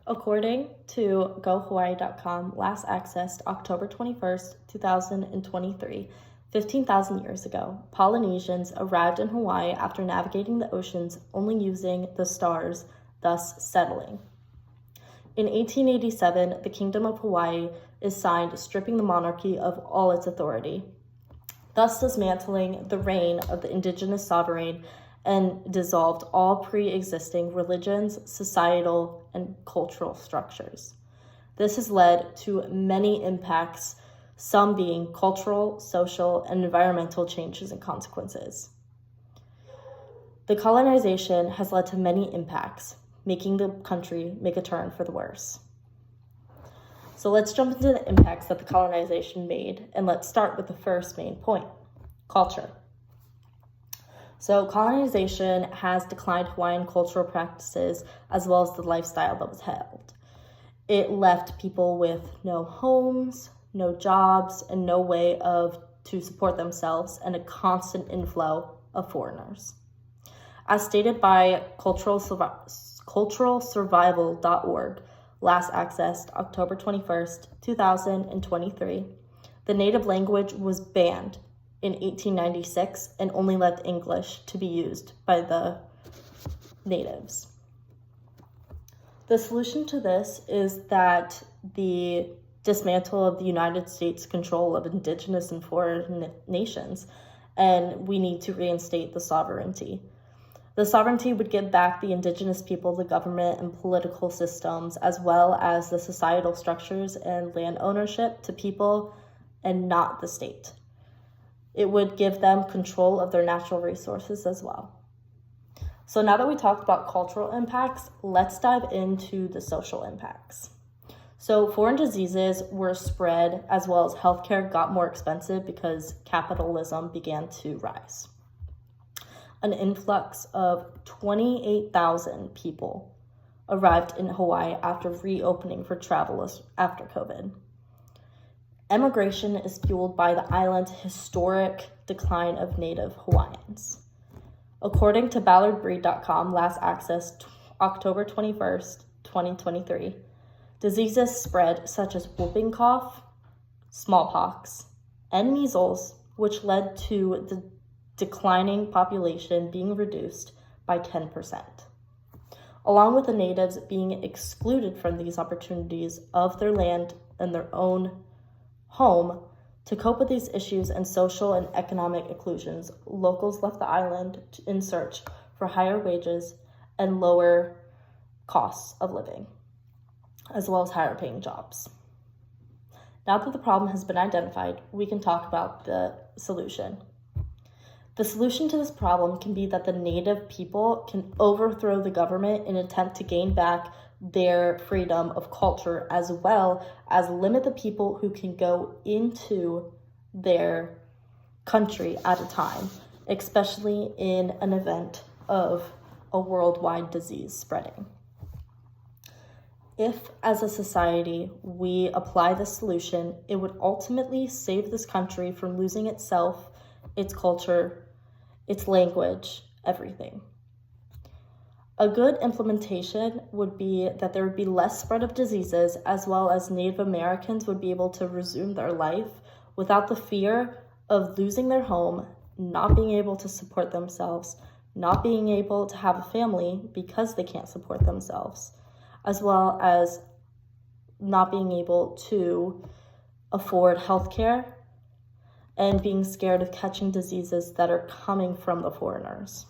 According to GoHawaii.com, last accessed October 21st, 2023, 15,000 years ago, Polynesians arrived in Hawaii after navigating the oceans only using the stars, thus settling. In 1887, the Kingdom of Hawaii is signed, stripping the monarchy of all its authority, thus dismantling the reign of the indigenous sovereign and dissolved all pre-existing religions, societal, and cultural structures. This has led to many impacts, some being cultural, social, and environmental changes and consequences. The colonization has led to many impacts, making the country make a turn for the worse. So let's jump into the impacts that the colonization made, and let's start with the first main point, culture. So colonization has declined Hawaiian cultural practices as well as the lifestyle that was held. It left people with no homes, no jobs, and no way to support themselves, and a constant inflow of foreigners. As stated by culturalsurvival.org, last accessed October 21st, 2023, the native language was banned in 1896 and only left English to be used by the natives. The solution to this is that the dismantle of the United States' control of indigenous and foreign nations, and we need to reinstate the sovereignty. The sovereignty would give back the indigenous people, the government and political systems, as well as the societal structures and land ownership to people and not the state. It would give them control of their natural resources as well. So now that we talked about cultural impacts, let's dive into the social impacts. So foreign diseases were spread, as well as healthcare got more expensive because capitalism began to rise. An influx of 28,000 people arrived in Hawaii after reopening for travelers after COVID. Emigration is fueled by the island's historic decline of native Hawaiians. According to ballardbreed.com, last accessed October 21st, 2023, diseases spread such as whooping cough, smallpox, and measles, which led to the declining population being reduced by 10%, along with the natives being excluded from these opportunities of their land and their own home. To cope with these issues and social and economic exclusions, locals left the island in search for higher wages and lower costs of living, as well as higher paying jobs. Now that the problem has been identified, we can talk about the solution. The solution to this problem can be that the native people can overthrow the government in an attempt to gain back their freedom of culture, as well as limit the people who can go into their country at a time, especially in an event of a worldwide disease spreading. If, as a society, we apply this solution, it would ultimately save this country from losing itself, its culture, its language, everything. A good implementation would be that there would be less spread of diseases, as well as Native Americans would be able to resume their life without the fear of losing their home, not being able to support themselves, not being able to have a family because they can't support themselves, as well as not being able to afford healthcare and being scared of catching diseases that are coming from the foreigners.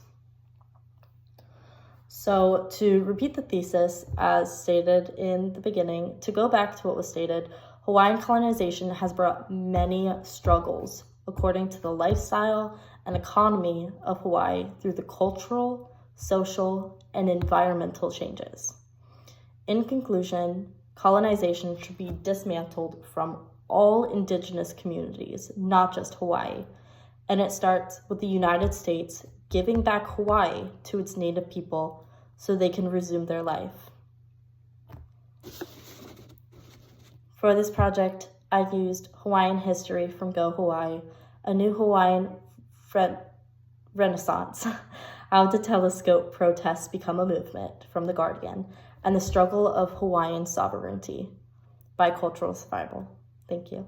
So to repeat the thesis, as stated in the beginning, to go back to what was stated, Hawaiian colonization has brought many struggles according to the lifestyle and economy of Hawaii through the cultural, social, and environmental changes. In conclusion, colonization should be dismantled from all indigenous communities, not just Hawaii, and it starts with the United States giving back Hawaii to its native people so they can resume their life. For this project, I've used Hawaiian history from Go Hawaii, a new Hawaiian renaissance, how to telescope protests become a movement from The Guardian, and the Struggle of Hawaiian Sovereignty by Cultural Survival. Thank you.